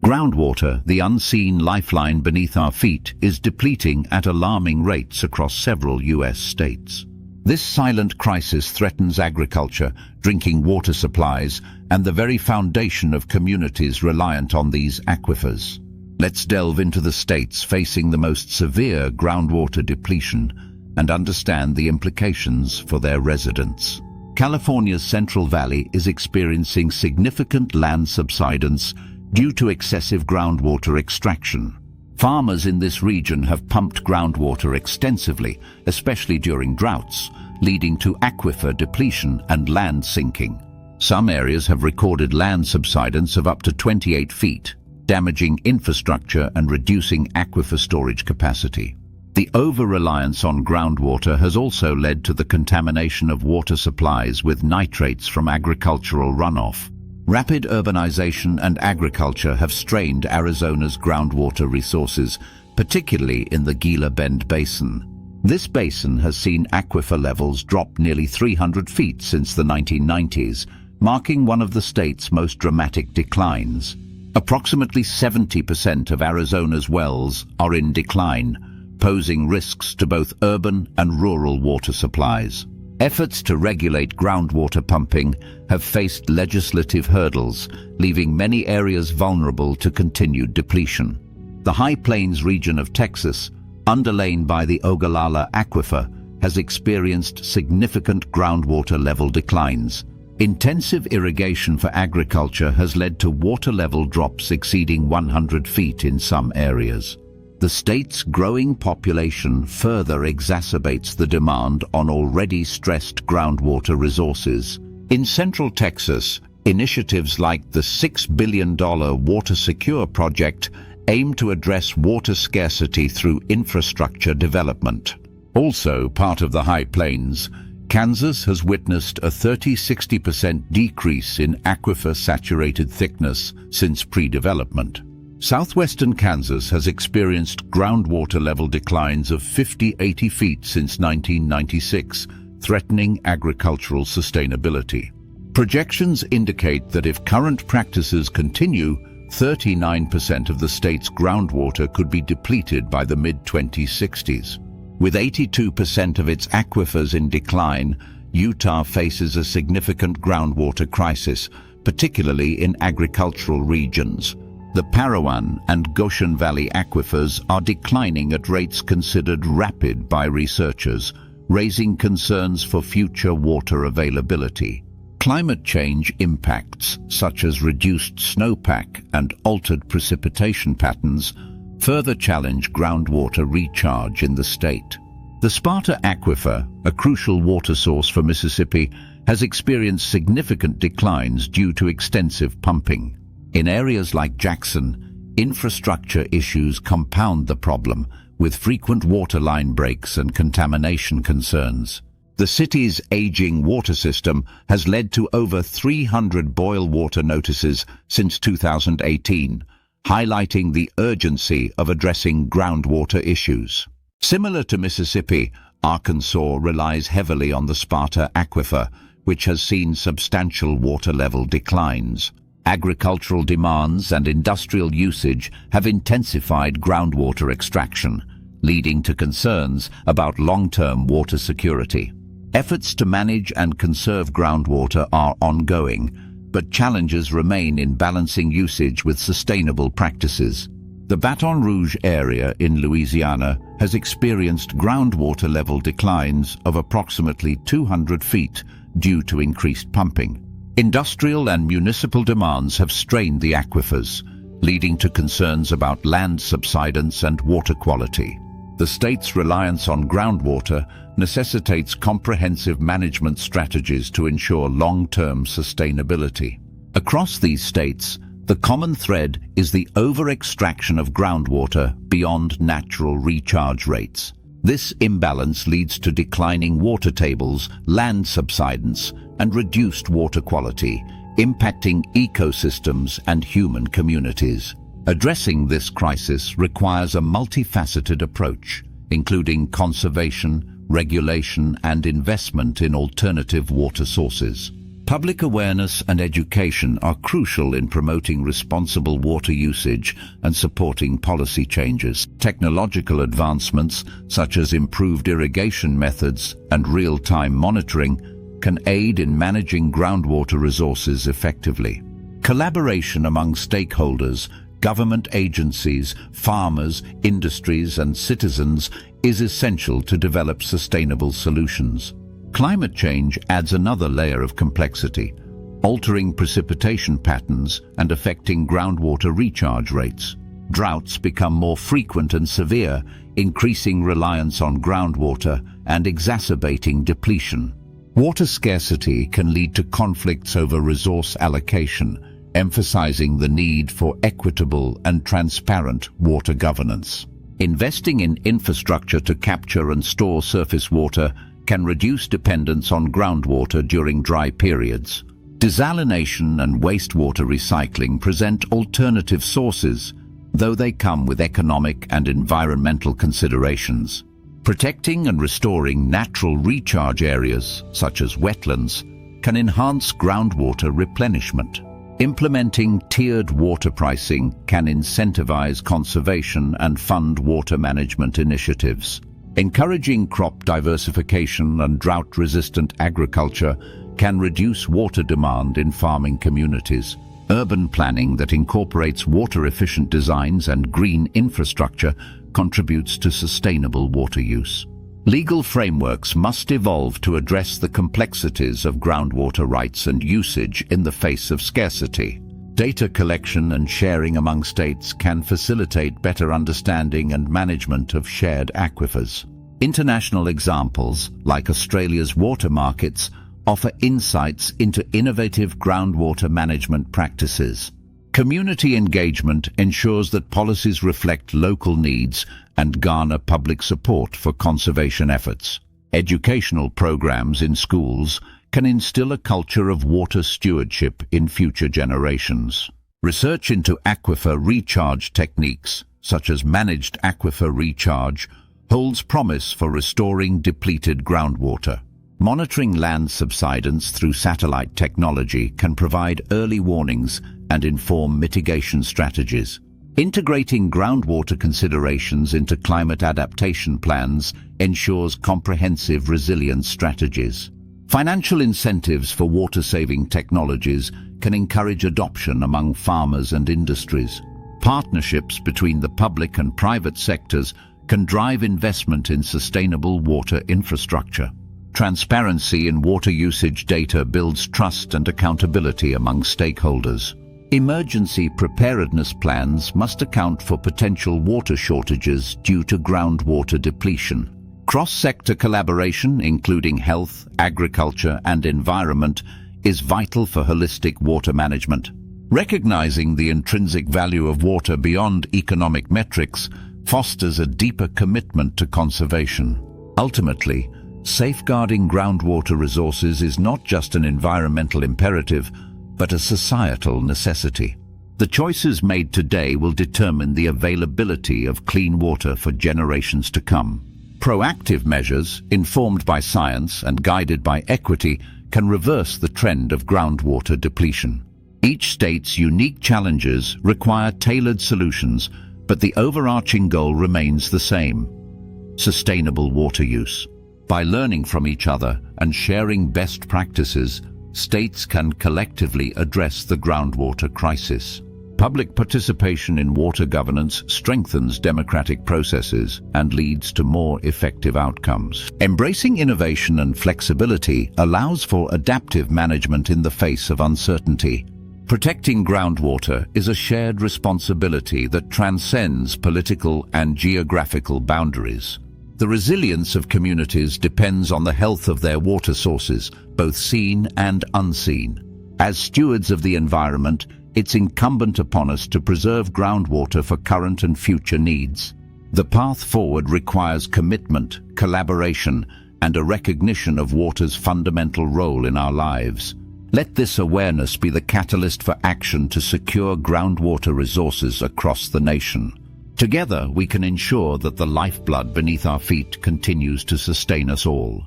Groundwater, the unseen lifeline beneath our feet, is depleting at alarming rates across several US states. This silent crisis threatens agriculture, drinking water supplies, and the very foundation of communities reliant on these aquifers. Let's delve into the states facing the most severe groundwater depletion and understand the implications for their residents. California's Central Valley is experiencing significant land subsidence due to excessive groundwater extraction. Farmers in this region have pumped groundwater extensively, especially during droughts, leading to aquifer depletion and land sinking. Some areas have recorded land subsidence of up to 28 feet, damaging infrastructure and reducing aquifer storage capacity. The over-reliance on groundwater has also led to the contamination of water supplies with nitrates from agricultural runoff. Rapid urbanization and agriculture have strained Arizona's groundwater resources, particularly in the Gila Bend Basin. This basin has seen aquifer levels drop nearly 300 feet since the 1990s, marking one of the state's most dramatic declines. Approximately 70% of Arizona's wells are in decline, posing risks to both urban and rural water supplies. Efforts to regulate groundwater pumping have faced legislative hurdles, leaving many areas vulnerable to continued depletion. The High Plains region of Texas, underlain by the Ogallala Aquifer, has experienced significant groundwater level declines. Intensive irrigation for agriculture has led to water level drops exceeding 100 feet in some areas. The state's growing population further exacerbates the demand on already stressed groundwater resources. In Central Texas, initiatives like the $6 billion Water Secure project aim to address water scarcity through infrastructure development. Also part of the High Plains, Kansas has witnessed a 30–60% decrease in aquifer saturated thickness since pre-development. Southwestern Kansas has experienced groundwater level declines of 50–80 feet since 1996, threatening agricultural sustainability. Projections indicate that if current practices continue, 39% of the state's groundwater could be depleted by the mid-2060s. With 82% of its aquifers in decline, Utah faces a significant groundwater crisis, particularly in agricultural regions. The Parowan and Goshen Valley aquifers are declining at rates considered rapid by researchers, raising concerns for future water availability. Climate change impacts, such as reduced snowpack and altered precipitation patterns, further challenge groundwater recharge in the state. The Sparta Aquifer, a crucial water source for Mississippi, has experienced significant declines due to extensive pumping. In areas like Jackson, infrastructure issues compound the problem, with frequent water line breaks and contamination concerns. The city's aging water system has led to over 300 boil water notices since 2018, highlighting the urgency of addressing groundwater issues. Similar to Mississippi, Arkansas relies heavily on the Sparta Aquifer, which has seen substantial water level declines. Agricultural demands and industrial usage have intensified groundwater extraction, leading to concerns about long-term water security. Efforts to manage and conserve groundwater are ongoing, but challenges remain in balancing usage with sustainable practices. The Baton Rouge area in Louisiana has experienced groundwater level declines of approximately 200 feet due to increased pumping. Industrial and municipal demands have strained the aquifers, leading to concerns about land subsidence and water quality. The state's reliance on groundwater necessitates comprehensive management strategies to ensure long-term sustainability. Across these states, the common thread is the over-extraction of groundwater beyond natural recharge rates. This imbalance leads to declining water tables, land subsidence, and reduced water quality, impacting ecosystems and human communities. Addressing this crisis requires a multifaceted approach, including conservation, regulation, and investment in alternative water sources. Public awareness and education are crucial in promoting responsible water usage and supporting policy changes. Technological advancements, such as improved irrigation methods and real-time monitoring, can aid in managing groundwater resources effectively. Collaboration among stakeholders, government agencies, farmers, industries, and citizens is essential to develop sustainable solutions. Climate change adds another layer of complexity, altering precipitation patterns and affecting groundwater recharge rates. Droughts become more frequent and severe, increasing reliance on groundwater and exacerbating depletion. Water scarcity can lead to conflicts over resource allocation, emphasizing the need for equitable and transparent water governance. Investing in infrastructure to capture and store surface water can reduce dependence on groundwater during dry periods. Desalination and wastewater recycling present alternative sources, though they come with economic and environmental considerations. Protecting and restoring natural recharge areas, such as wetlands, can enhance groundwater replenishment. Implementing tiered water pricing can incentivize conservation and fund water management initiatives. Encouraging crop diversification and drought-resistant agriculture can reduce water demand in farming communities. Urban planning that incorporates water-efficient designs and green infrastructure contributes to sustainable water use. Legal frameworks must evolve to address the complexities of groundwater rights and usage in the face of scarcity. Data collection and sharing among states can facilitate better understanding and management of shared aquifers. International examples, like Australia's water markets, offer insights into innovative groundwater management practices. Community engagement ensures that policies reflect local needs and garner public support for conservation efforts. Educational programs in schools can instill a culture of water stewardship in future generations. Research into aquifer recharge techniques, such as managed aquifer recharge, holds promise for restoring depleted groundwater. Monitoring land subsidence through satellite technology can provide early warnings and inform mitigation strategies. Integrating groundwater considerations into climate adaptation plans ensures comprehensive resilience strategies. Financial incentives for water-saving technologies can encourage adoption among farmers and industries. Partnerships between the public and private sectors can drive investment in sustainable water infrastructure. Transparency in water usage data builds trust and accountability among stakeholders. Emergency preparedness plans must account for potential water shortages due to groundwater depletion. Cross-sector collaboration, including health, agriculture, and environment, is vital for holistic water management. Recognizing the intrinsic value of water beyond economic metrics fosters a deeper commitment to conservation. Ultimately, safeguarding groundwater resources is not just an environmental imperative, but a societal necessity. The choices made today will determine the availability of clean water for generations to come. Proactive measures, informed by science and guided by equity, can reverse the trend of groundwater depletion. Each state's unique challenges require tailored solutions, but the overarching goal remains the same: sustainable water use. By learning from each other and sharing best practices, states can collectively address the groundwater crisis. Public participation in water governance strengthens democratic processes and leads to more effective outcomes. Embracing innovation and flexibility allows for adaptive management in the face of uncertainty. Protecting groundwater is a shared responsibility that transcends political and geographical boundaries. The resilience of communities depends on the health of their water sources, both seen and unseen. As stewards of the environment, it's incumbent upon us to preserve groundwater for current and future needs. The path forward requires commitment, collaboration, and a recognition of water's fundamental role in our lives. Let this awareness be the catalyst for action to secure groundwater resources across the nation. Together, we can ensure that the lifeblood beneath our feet continues to sustain us all.